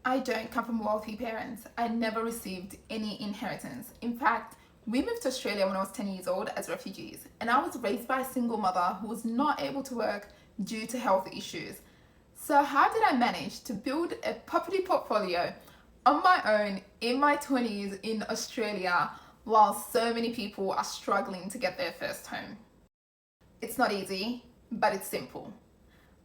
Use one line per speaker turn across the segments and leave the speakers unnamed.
I don't come from wealthy parents. I never received any inheritance. In fact, we moved to Australia when I was 10 years old as refugees, and I was raised by a single mother who was not able to work due to health issues. So, how did I manage to build a property portfolio on my own in my 20s in Australia while so many people are struggling to get their first home? It's not easy, but it's simple.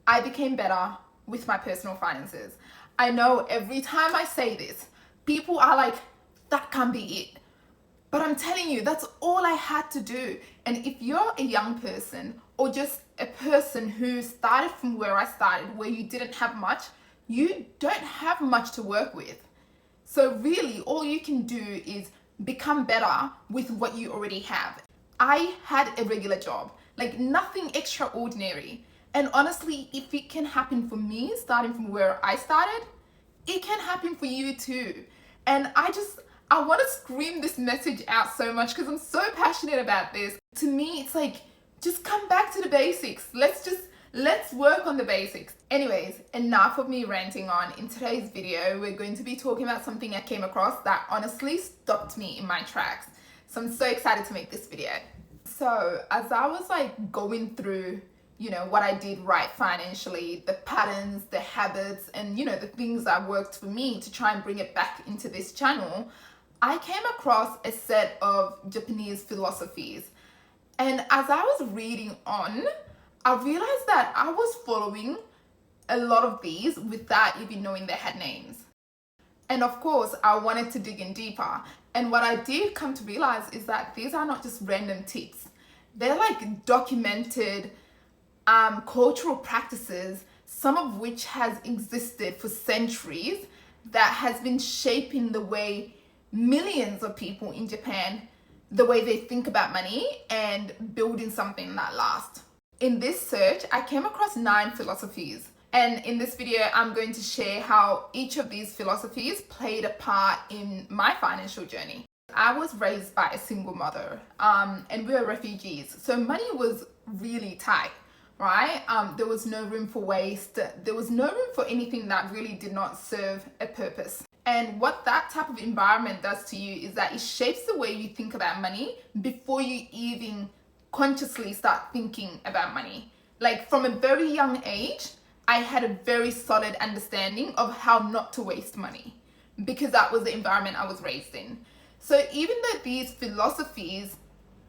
I became better with my personal finances. I know every time I say this, people are like, that can't be it. But I'm telling you, that's all I had to do. And if you're a young person or just a person who started from where I started, where you didn't have much, you don't have much to work with. So really, all you can do is become better with what you already have. I had a regular job, like nothing extraordinary. And honestly, if it can happen for me, starting from where I started, it can happen for you too. And I want to scream this message out so much because I'm so passionate about this. To me, it's like, just come back to the basics. Let's work on the basics. Anyways, enough of me ranting on. In today's video, we're going to be talking about something I came across that honestly stopped me in my tracks. So I'm so excited to make this video. So as I was like going through, what I did right financially, the patterns, the habits, and the things that worked for me to try and bring it back into this channel, I came across a set of Japanese philosophies. And as I was reading on, I realized that I was following a lot of these without even knowing they had names. And of course, I wanted to dig in deeper. And what I did come to realize is that these are not just random tips. They're like documented cultural practices, some of which has existed for centuries, that has been shaping the way millions of people in Japan, the way they think about money and building something that lasts. In this search, I came across 9 philosophies. And in this video, I'm going to share how each of these philosophies played a part in my financial journey. I was raised by a single mother, and we were refugees. So money was really tight, right? There was no room for waste. There was no room for anything that really did not serve a purpose. And what that type of environment does to you is that it shapes the way you think about money before you even consciously start thinking about money. Like from a very young age, I had a very solid understanding of how not to waste money because that was the environment I was raised in. So even though these philosophies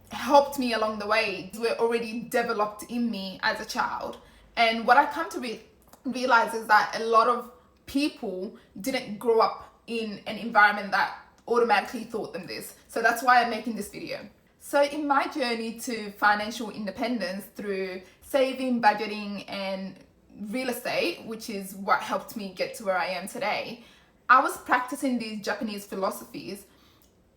helped me along the way, they were already developed in me as a child. And what I come to realize is that a lot of people didn't grow up in an environment that automatically taught them this. So that's why I'm making this video. So in my journey to financial independence through saving, budgeting, and real estate, which is what helped me get to where I am today, I was practicing these Japanese philosophies,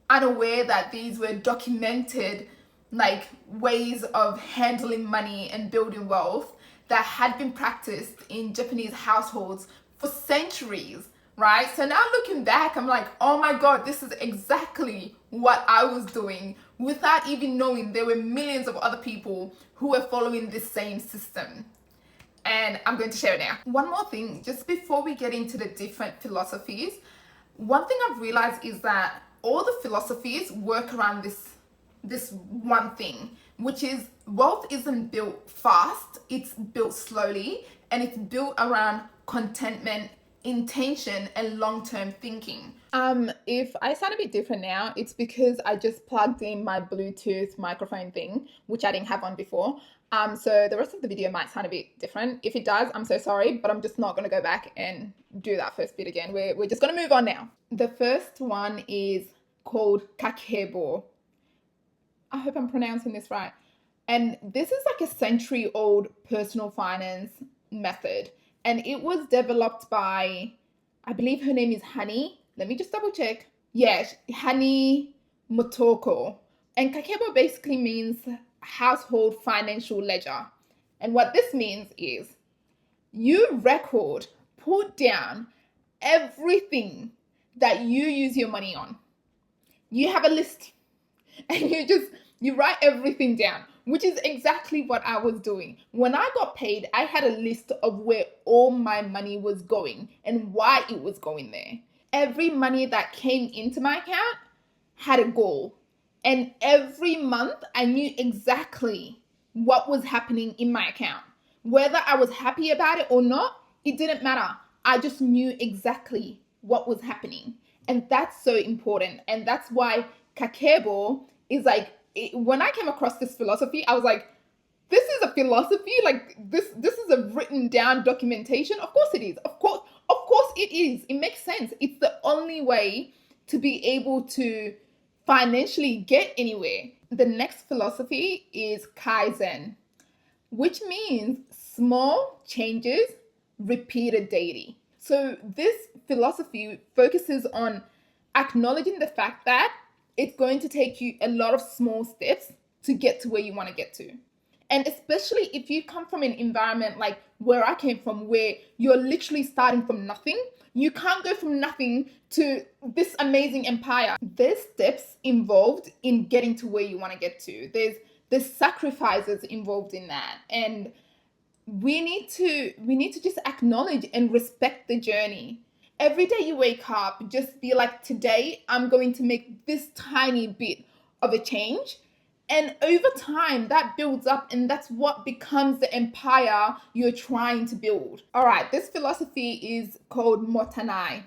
unaware that these were documented like ways of handling money and building wealth that had been practiced in Japanese households for centuries, right? So now looking back, I'm like, oh my God, this is exactly what I was doing without even knowing there were millions of other people who were following this same system. And I'm going to share it now. One more thing, just before we get into the different philosophies, one thing I've realized is that all the philosophies work around this one thing, which is wealth isn't built fast, it's built slowly, and it's built around contentment, intention, and long-term thinking. If I sound a bit different now, it's because I just plugged in my Bluetooth microphone thing, which I didn't have on before. So the rest of the video might sound a bit different. If it does, I'm so sorry, but I'm just not going to go back and do that first bit again. We're just going to move on now. The first one is called kakebo. I hope I'm pronouncing this right. And this is like a century-old personal finance method. And it was developed by, I believe her name is Hani. Let me just double check. Yes, Hani Motoko. And kakebo basically means household financial ledger. And what this means is you put down everything that you use your money on. You have a list and you write everything down which is exactly what I was doing. When I got paid, I had a list of where all my money was going and why it was going there. Every money that came into my account had a goal. And every month, I knew exactly what was happening in my account. Whether I was happy about it or not, it didn't matter. I just knew exactly what was happening. And that's so important. And that's why Kakebo is like, when I came across this philosophy, I was like, this is a philosophy, like this is a written down documentation. Of course it is. Of course it is. It makes sense. It's the only way to be able to financially get anywhere. The next philosophy is Kaizen, which means small changes repeated daily. So this philosophy focuses on acknowledging the fact that it's going to take you a lot of small steps to get to where you want to get to. And especially if you come from an environment like where I came from, where you're literally starting from nothing, you can't go from nothing to this amazing empire. There's steps involved in getting to where you want to get to. There's sacrifices involved in that. And we need to just acknowledge and respect the journey. Every day you wake up, just be like, today I'm going to make this tiny bit of a change. And over time, that builds up, and that's what becomes the empire you're trying to build. All right, this philosophy is called Motanai.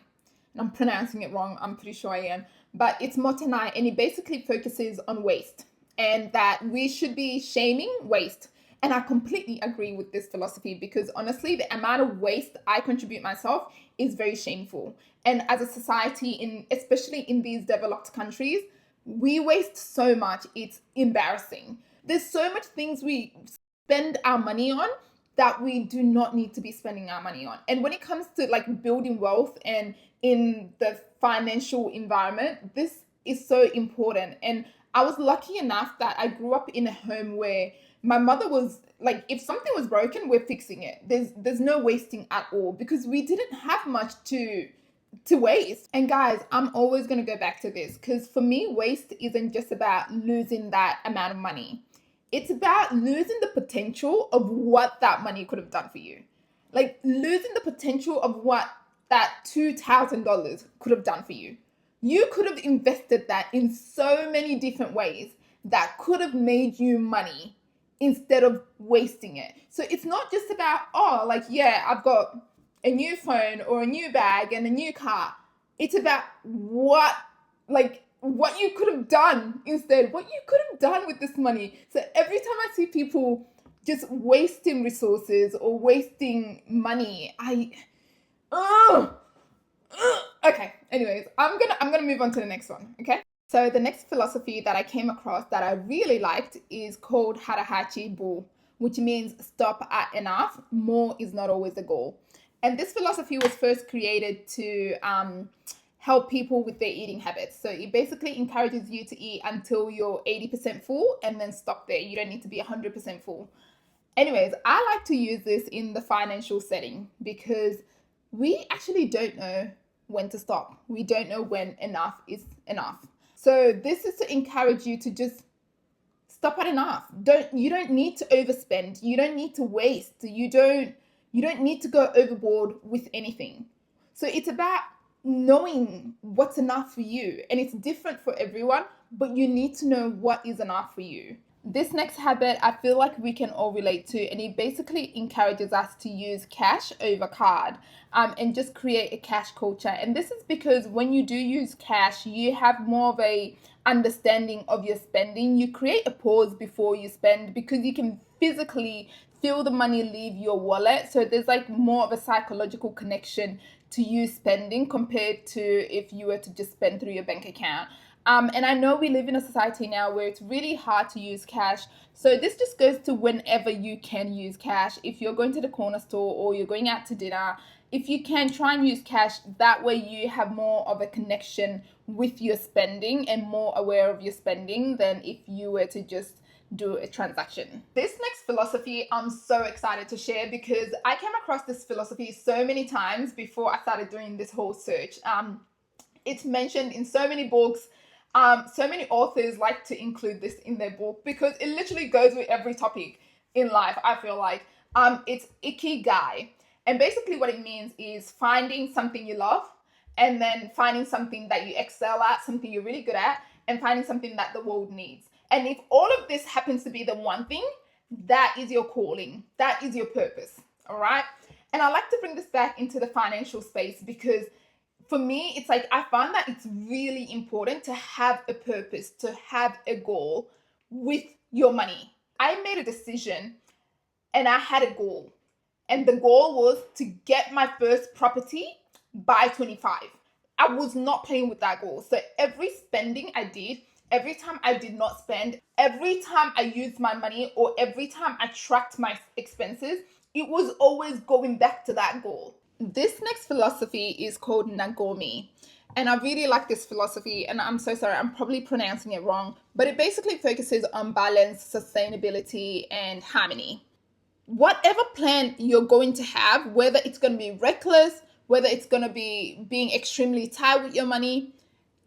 I'm pronouncing it wrong, I'm pretty sure I am. But it's Motanai, and it basically focuses on waste, and that we should be shaming waste. And I completely agree with this philosophy, because honestly, the amount of waste I contribute myself is very shameful. And as a society, especially in these developed countries, we waste so much, it's embarrassing. There's so much things we spend our money on that we do not need to be spending our money on. And when it comes to like building wealth and in the financial environment, this is so important. And I was lucky enough that I grew up in a home where my mother was like, if something was broken, we're fixing it. There's no wasting at all, because we didn't have much to waste. And guys, I'm always going to go back to this, because for me, waste isn't just about losing that amount of money. It's about losing the potential of what that money could have done for you. Like losing the potential of what that $2,000 could have done for you. You could have invested that in so many different ways that could have made you money instead of wasting it. So it's not just about, oh, like, yeah, I've got a new phone or a new bag and a new car. It's about what you could have done instead, what you could have done with this money. So every time I see people just wasting resources or wasting money, okay, anyways, I'm gonna move on to the next one, okay? So the next philosophy that I came across that I really liked is called Harahachi Bu, which means stop at enough. More is not always the goal. And this philosophy was first created to help people with their eating habits. So it basically encourages you to eat until you're 80% full and then stop there. You don't need to be 100% full. Anyways, I like to use this in the financial setting because we actually don't know when to stop. We don't know when enough is enough. So this is to encourage you to just stop at enough. You don't need to overspend. You don't need to waste. You don't need to go overboard with anything. So it's about knowing what's enough for you, and it's different for everyone, but you need to know what is enough for you. This next habit, I feel like we can all relate to, and it basically encourages us to use cash over card and just create a cash culture. And this is because when you do use cash, you have more of a understanding of your spending. You create a pause before you spend because you can physically feel the money leave your wallet. So there's like more of a psychological connection to you spending compared to if you were to just spend through your bank account. And I know we live in a society now where it's really hard to use cash. So this just goes to whenever you can use cash. If you're going to the corner store or you're going out to dinner, if you can, try and use cash. That way you have more of a connection with your spending and more aware of your spending than if you were to just do a transaction. This next philosophy I'm so excited to share because I came across this philosophy so many times before I started doing this whole search. It's mentioned in so many books. So many authors like to include this in their book because it literally goes with every topic in life, I feel like. It's ikigai. And basically what it means is finding something you love, and then finding something that you excel at, something you're really good at, and finding something that the world needs. And if all of this happens to be the one thing, that is your calling. That is your purpose. All right. And I like to bring this back into the financial space because for me, it's like I find that it's really important to have a purpose, to have a goal with your money. I made a decision and I had a goal. And the goal was to get my first property by 25. I was not playing with that goal. So every spending I did, every time I did not spend, every time I used my money, or every time I tracked my expenses, it was always going back to that goal. This next philosophy is called Nagomi. And I really like this philosophy, and I'm so sorry, I'm probably pronouncing it wrong, but it basically focuses on balance, sustainability, and harmony. Whatever plan you're going to have, whether it's going to be reckless, whether it's going to be being extremely tight with your money,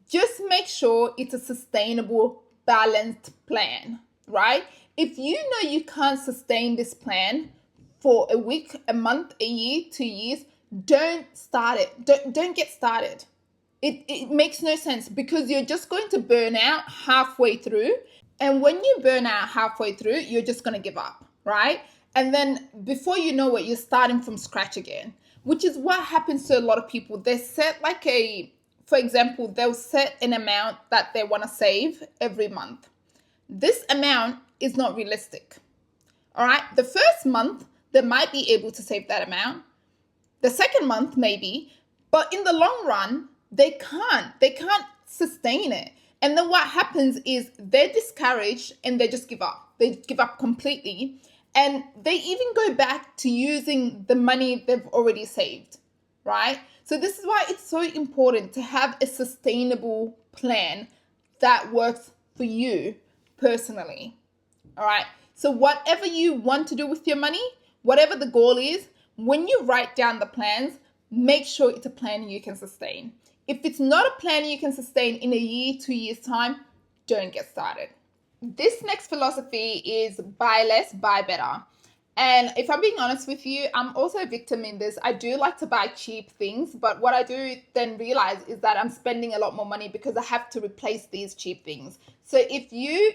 just make sure it's a sustainable, balanced plan, right? If you know you can't sustain this plan for a week, a month, a year, 2 years, don't start it. Don't get started. It makes no sense because you're just going to burn out halfway through. And when you burn out halfway through, you're just going to give up, right? And then before you know it, you're starting from scratch again, which is what happens to a lot of people. They set for example, they'll set an amount that they want to save every month. This amount is not realistic. All right. The first month, they might be able to save that amount. The second month, maybe. But in the long run, they can't. They can't sustain it. And then what happens is they're discouraged and they just give up. They give up completely. And they even go back to using the money they've already saved, right? So this is why it's so important to have a sustainable plan that works for you personally, all right? So whatever you want to do with your money, whatever the goal is, when you write down the plans, make sure it's a plan you can sustain. If it's not a plan you can sustain in a year, 2 years' time, don't get started. This next philosophy is buy less, buy better. And if I'm being honest with you, I'm also a victim in this. I do like to buy cheap things, but what I do then realize is that I'm spending a lot more money because I have to replace these cheap things. So if you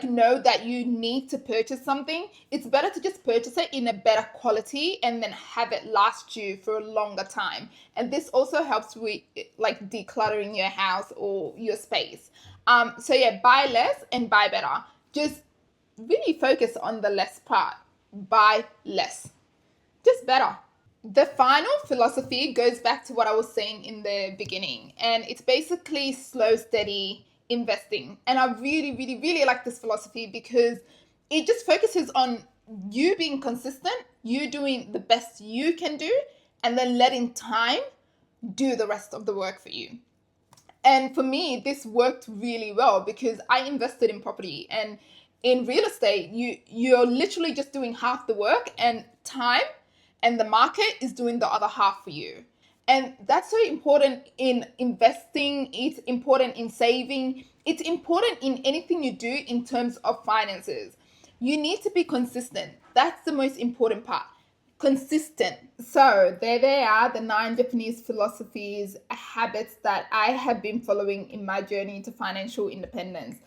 know that you need to purchase something, it's better to just purchase it in a better quality and then have it last you for a longer time. And this also helps with decluttering your house or your space. So yeah, buy less and buy better. Just really focus on the less part. Buy less. Just better. The final philosophy goes back to what I was saying in the beginning, and it's basically slow, steady investing. And I really, really, really like this philosophy because it just focuses on you being consistent, you doing the best you can do, and then letting time do the rest of the work for you. And for me, this worked really well because I invested in property, and in real estate, you're literally just doing half the work, and time and the market is doing the other half for you. And that's so important in investing. It's important in saving. It's important in anything you do in terms of finances. You need to be consistent. That's the most important part. Consistent. So there they are, the 9 Japanese philosophies, habits that I have been following in my journey to financial independence.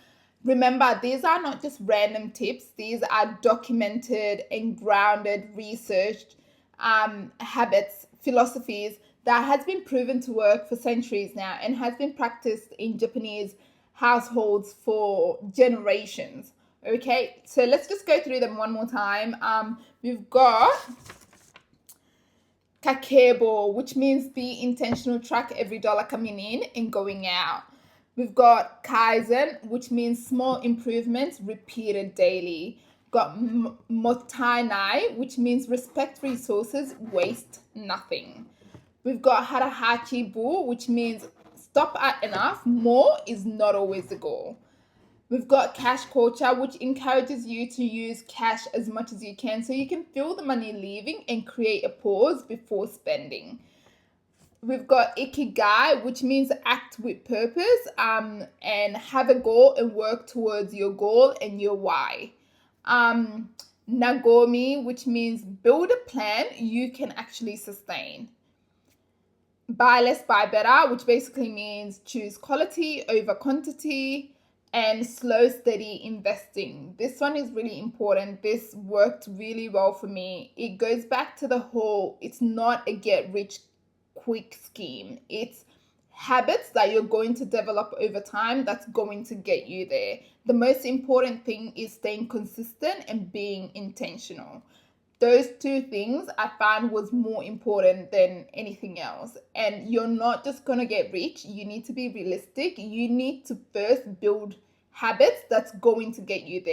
Remember, these are not just random tips. These are documented and grounded, researched habits, philosophies that has been proven to work for centuries now and has been practiced in Japanese households for generations. Okay, so let's just go through them one more time. We've got kakebo, which means be intentional, track every dollar coming in and going out. We've got kaizen, which means small improvements repeated daily. Got mottainai, which means respect resources, waste nothing. We've got harahachi bu, which means stop at enough. More is not always the goal. We've got cash culture, which encourages you to use cash as much as you can so you can feel the money leaving and create a pause before spending. We've got ikigai, which means act with purpose, and have a goal and work towards your goal and your why. Um, nagomi, which means build a plan you can actually sustain. Buy less, buy better, which basically means choose quality over quantity. And slow, steady investing. This one is really important. This worked really well for me. It goes back to the whole, it's not a get rich quick scheme. It's habits that you're going to develop over time that's going to get you there. The most important thing is staying consistent and being intentional. Those two things I found was more important than anything else. And you're not just going to get rich. You need to be realistic. You need to first build habits that's going to get you there.